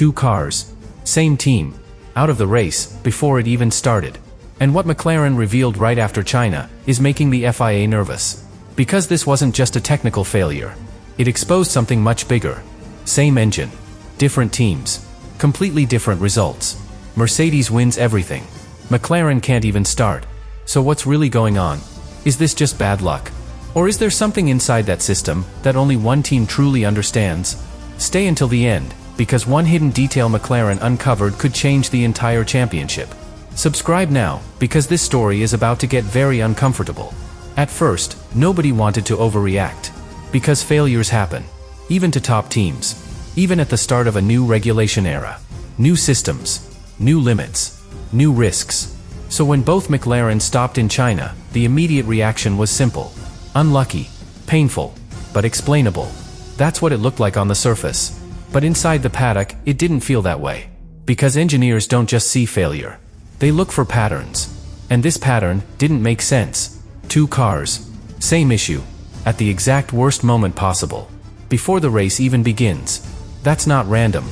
Two cars. Same team. Out of the race, before it even started. And what McLaren revealed right after China is making the FIA nervous. Because this wasn't just a technical failure. It exposed something much bigger. Same engine. Different teams. Completely different results. Mercedes wins everything. McLaren can't even start. So what's really going on? Is this just bad luck? Or is there something inside that system that only one team truly understands? Stay until the end, because one hidden detail McLaren uncovered could change the entire championship. Subscribe now, because this story is about to get very uncomfortable. At first, nobody wanted to overreact. Because failures happen. Even to top teams. Even at the start of a new regulation era. New systems. New limits. New risks. So when both McLaren stopped in China, the immediate reaction was simple. Unlucky. Painful. But explainable. That's what it looked like on the surface. But inside the paddock, it didn't feel that way. Because engineers don't just see failure. They look for patterns. And this pattern didn't make sense. Two cars. Same issue. At the exact worst moment possible. Before the race even begins. That's not random.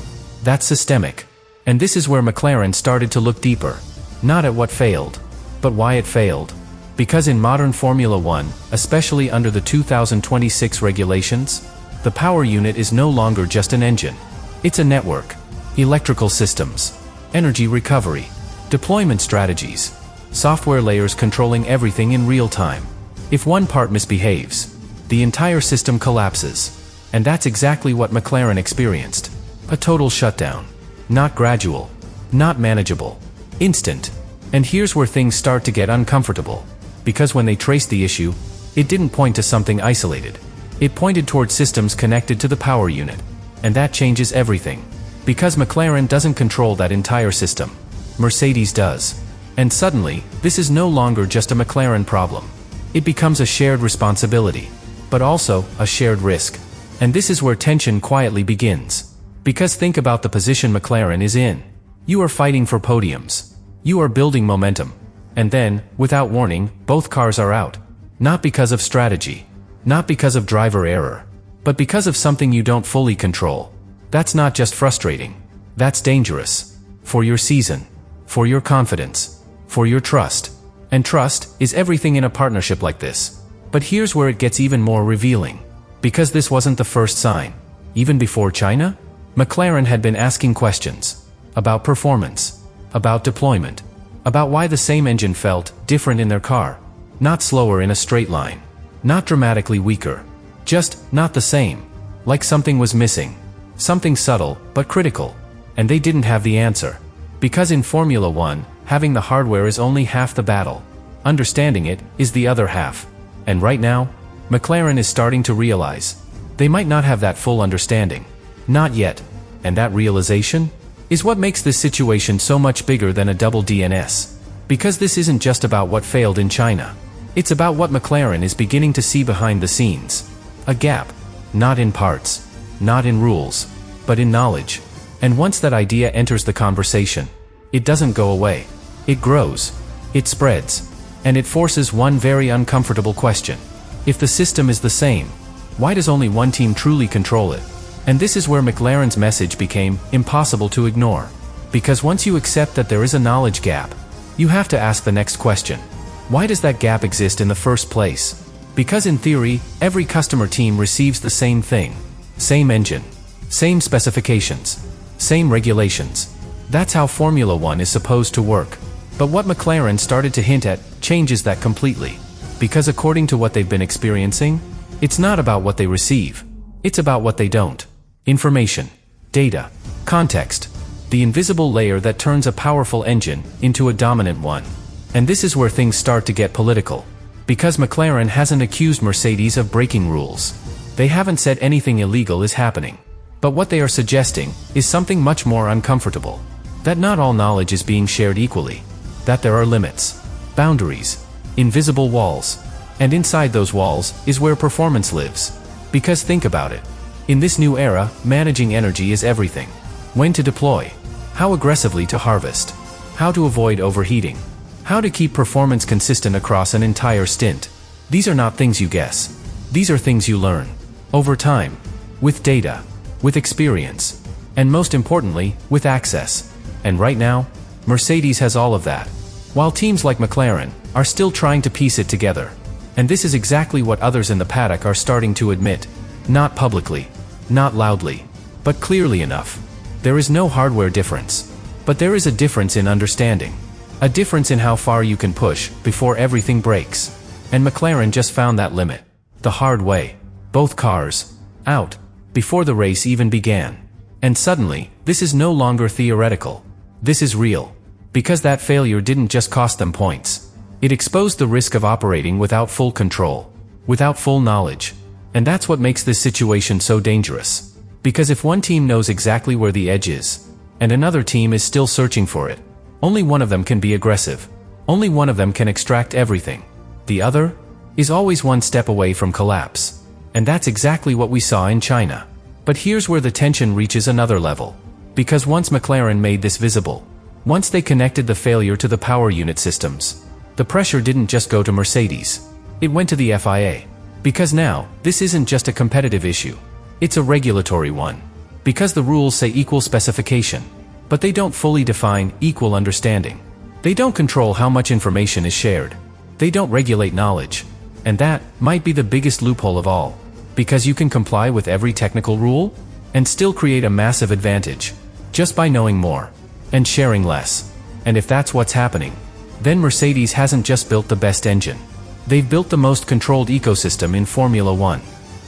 That's systemic. And this is where McLaren started to look deeper. Not at what failed, but why it failed. Because in modern Formula One, especially under the 2026 regulations, the power unit is no longer just an engine. It's a network. Electrical systems. Energy recovery. Deployment strategies. Software layers controlling everything in real time. If one part misbehaves, the entire system collapses. And that's exactly what McLaren experienced. A total shutdown. Not gradual. Not manageable. Instant. And here's where things start to get uncomfortable. Because when they traced the issue, it didn't point to something isolated. It pointed toward systems connected to the power unit. And that changes everything. Because McLaren doesn't control that entire system. Mercedes does. And suddenly, this is no longer just a McLaren problem. It becomes a shared responsibility. But also, a shared risk. And this is where tension quietly begins. Because think about the position McLaren is in. You are fighting for podiums. You are building momentum. And then, without warning, both cars are out. Not because of strategy. Not because of driver error. But because of something you don't fully control. That's not just frustrating. That's dangerous. For your season. For your confidence. For your trust. And trust is everything in a partnership like this. But here's where it gets even more revealing. Because this wasn't the first sign. Even before China, McLaren had been asking questions. About performance. About deployment. About why the same engine felt different in their car. Not slower in a straight line. Not dramatically weaker. Just not the same. Like something was missing. Something subtle, but critical. And they didn't have the answer. Because in Formula One, having the hardware is only half the battle. Understanding it is the other half. And right now, McLaren is starting to realize. They might not have that full understanding. Not yet. And that realization is what makes this situation so much bigger than a double DNS. Because this isn't just about what failed in China. It's about what McLaren is beginning to see behind the scenes. A gap. Not in parts. Not in rules. But in knowledge. And once that idea enters the conversation, it doesn't go away. It grows. It spreads. And it forces one very uncomfortable question. If the system is the same, why does only one team truly control it? And this is where McLaren's message became impossible to ignore. Because once you accept that there is a knowledge gap, you have to ask the next question. Why does that gap exist in the first place? Because in theory, every customer team receives the same thing. Same engine. Same specifications. Same regulations. That's how Formula One is supposed to work. But what McLaren started to hint at changes that completely. Because according to what they've been experiencing, it's not about what they receive. It's about what they don't. Information. Data. Context. The invisible layer that turns a powerful engine into a dominant one. And this is where things start to get political. Because McLaren hasn't accused Mercedes of breaking rules. They haven't said anything illegal is happening. But what they are suggesting is something much more uncomfortable. That not all knowledge is being shared equally. That there are limits. Boundaries. Invisible walls. And inside those walls is where performance lives. Because think about it. In this new era, managing energy is everything. When to deploy. How aggressively to harvest. How to avoid overheating. How to keep performance consistent across an entire stint. These are not things you guess. These are things you learn. Over time. With data. With experience. And most importantly, with access. And right now, Mercedes has all of that. While teams like McLaren are still trying to piece it together. And this is exactly what others in the paddock are starting to admit. Not publicly, not loudly, but clearly enough. There is no hardware difference. But there is a difference in understanding. A difference in how far you can push before everything breaks. And McLaren just found that limit. The hard way. Both cars out before the race even began. And suddenly, this is no longer theoretical. This is real. Because that failure didn't just cost them points. It exposed the risk of operating without full control, without full knowledge. And that's what makes this situation so dangerous. Because if one team knows exactly where the edge is, and another team is still searching for it, only one of them can be aggressive. Only one of them can extract everything. The other is always one step away from collapse. And that's exactly what we saw in China. But here's where the tension reaches another level. Because once McLaren made this visible, once they connected the failure to the power unit systems, the pressure didn't just go to Mercedes. It went to the FIA. Because now, this isn't just a competitive issue. It's a regulatory one. Because the rules say equal specification. But they don't fully define equal understanding. They don't control how much information is shared. They don't regulate knowledge. And that might be the biggest loophole of all. Because you can comply with every technical rule and still create a massive advantage just by knowing more and sharing less. And if that's what's happening, then Mercedes hasn't just built the best engine. They've built the most controlled ecosystem in Formula One.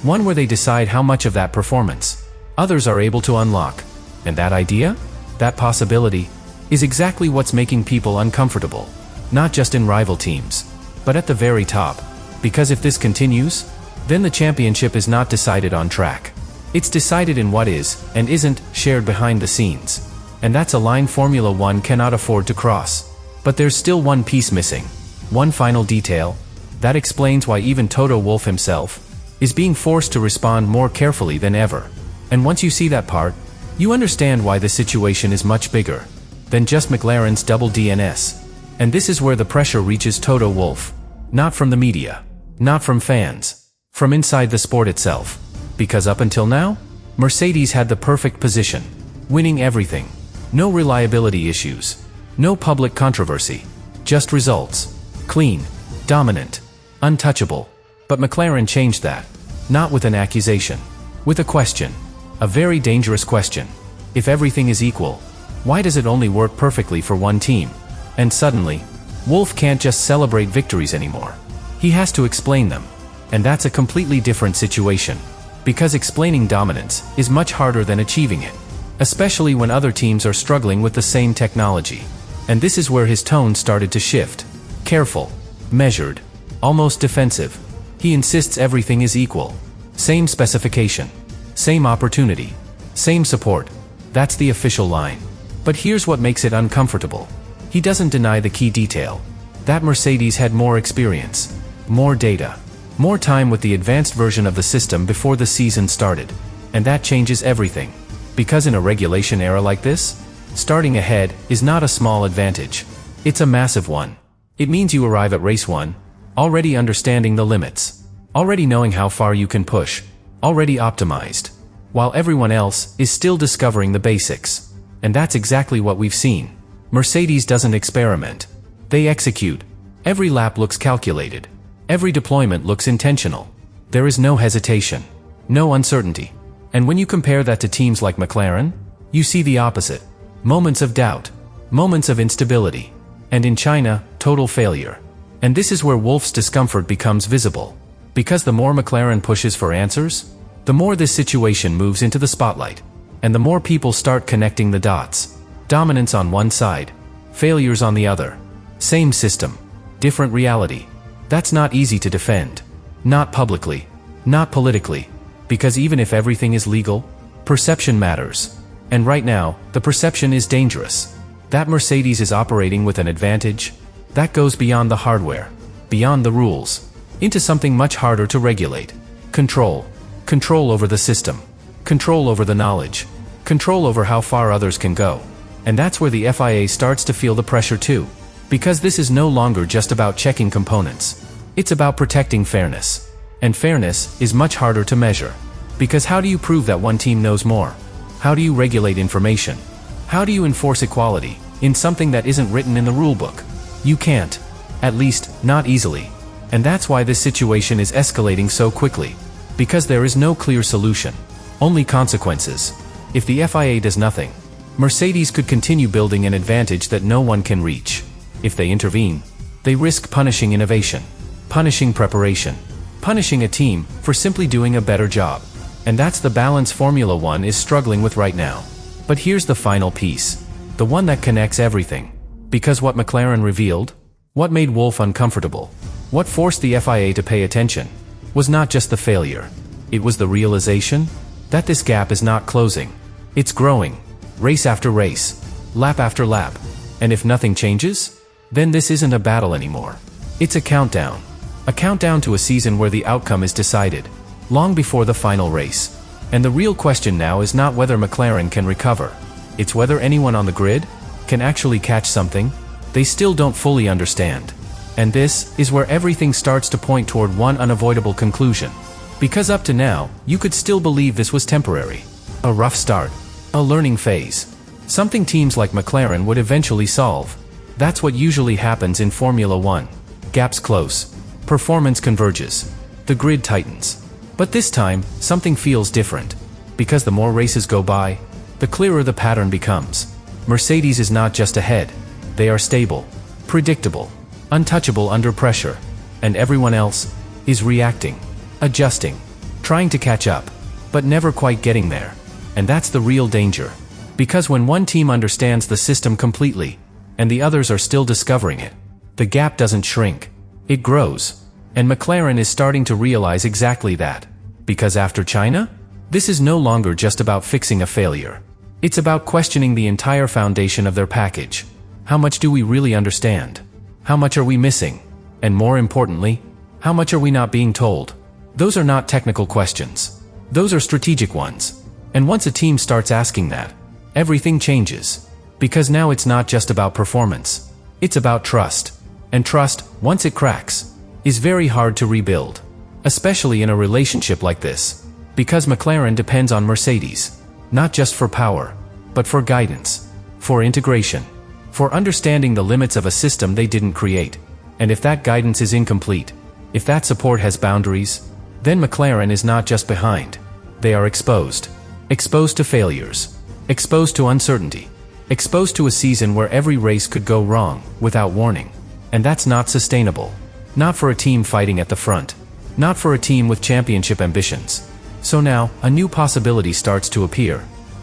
One where they decide how much of that performance others are able to unlock. And that idea, that possibility, is exactly what's making people uncomfortable. Not just in rival teams, but at the very top. Because if this continues, then the championship is not decided on track. It's decided in what is, and isn't, shared behind the scenes. And that's a line Formula One cannot afford to cross. But there's still one piece missing. One final detail. That explains why even Toto Wolff himself is being forced to respond more carefully than ever. And once you see that part, you understand why the situation is much bigger than just McLaren's double DNS. And this is where the pressure reaches Toto Wolff. Not from the media. Not from fans. From inside the sport itself. Because up until now, Mercedes had the perfect position. Winning everything. No reliability issues. No public controversy. Just results. Clean. Dominant. Untouchable. But McLaren changed that. Not with an accusation. With a question. A very dangerous question. If everything is equal, why does it only work perfectly for one team? And suddenly, Wolff can't just celebrate victories anymore. He has to explain them. And that's a completely different situation. Because explaining dominance is much harder than achieving it. Especially when other teams are struggling with the same technology. And this is where his tone started to shift. Careful. Measured. Almost defensive. He insists everything is equal. Same specification. Same opportunity. Same support. That's the official line. But here's what makes it uncomfortable. He doesn't deny the key detail. That Mercedes had more experience. More data. More time with the advanced version of the system before the season started. And that changes everything. Because in a regulation era like this, starting ahead is not a small advantage. It's a massive one. It means you arrive at race 1, already understanding the limits. Already knowing how far you can push. Already optimized. While everyone else is still discovering the basics. And that's exactly what we've seen. Mercedes doesn't experiment. They execute. Every lap looks calculated. Every deployment looks intentional. There is no hesitation. No uncertainty. And when you compare that to teams like McLaren, you see the opposite. Moments of doubt. Moments of instability. And in China, total failure. And this is where Wolff's discomfort becomes visible. Because the more McLaren pushes for answers, the more this situation moves into the spotlight. And the more people start connecting the dots. Dominance on one side. Failures on the other. Same system. Different reality. That's not easy to defend. Not publicly. Not politically. Because even if everything is legal, perception matters. And right now, the perception is dangerous. That Mercedes is operating with an advantage, that goes beyond the hardware, beyond the rules, into something much harder to regulate. Control. Control over the system. Control over the knowledge. Control over how far others can go. And that's where the FIA starts to feel the pressure too. Because this is no longer just about checking components. It's about protecting fairness. And fairness is much harder to measure. Because how do you prove that one team knows more? How do you regulate information? How do you enforce equality in something that isn't written in the rulebook? You can't. At least, not easily. And that's why this situation is escalating so quickly. Because there is no clear solution. Only consequences. If the FIA does nothing, Mercedes could continue building an advantage that no one can reach. If they intervene, they risk punishing innovation, punishing preparation, punishing a team for simply doing a better job. And that's the balance Formula One is struggling with right now. But here's the final piece. The one that connects everything. Because what McLaren revealed, what made Wolff uncomfortable, what forced the FIA to pay attention, was not just the failure. It was the realization that this gap is not closing. It's growing. Race after race. Lap after lap. And if nothing changes, then this isn't a battle anymore. It's a countdown. A countdown to a season where the outcome is decided, long before the final race. And the real question now is not whether McLaren can recover. It's whether anyone on the grid can actually catch something they still don't fully understand. And this is where everything starts to point toward one unavoidable conclusion. Because up to now, you could still believe this was temporary. A rough start. A learning phase. Something teams like McLaren would eventually solve. That's what usually happens in Formula One. Gaps close. Performance converges. The grid tightens. But this time, something feels different. Because the more races go by, the clearer the pattern becomes. Mercedes is not just ahead. They are stable, predictable, untouchable under pressure. And everyone else is reacting, adjusting, trying to catch up, but never quite getting there. And that's the real danger. Because when one team understands the system completely, and the others are still discovering it, the gap doesn't shrink. It grows. And McLaren is starting to realize exactly that. Because after China, this is no longer just about fixing a failure. It's about questioning the entire foundation of their package. How much do we really understand? How much are we missing? And more importantly, how much are we not being told? Those are not technical questions. Those are strategic ones. And once a team starts asking that, everything changes. Because now it's not just about performance. It's about trust. And trust, once it cracks, is very hard to rebuild. Especially in a relationship like this. Because McLaren depends on Mercedes. Not just for power, but for guidance, for integration, for understanding the limits of a system they didn't create. And if that guidance is incomplete, if that support has boundaries, then McLaren is not just behind. They are exposed. Exposed to failures. Exposed to uncertainty. Exposed to a season where every race could go wrong, without warning. And that's not sustainable. Not for a team fighting at the front. Not for a team with championship ambitions. So now, a new possibility starts to appear.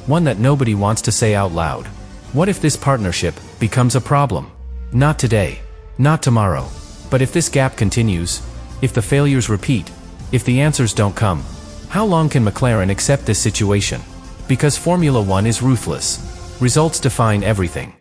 One that nobody wants to say out loud. What if this partnership becomes a problem? Not today. Not tomorrow. But if this gap continues, if the failures repeat, if the answers don't come, how long can McLaren accept this situation? Because Formula One is ruthless. Results define everything.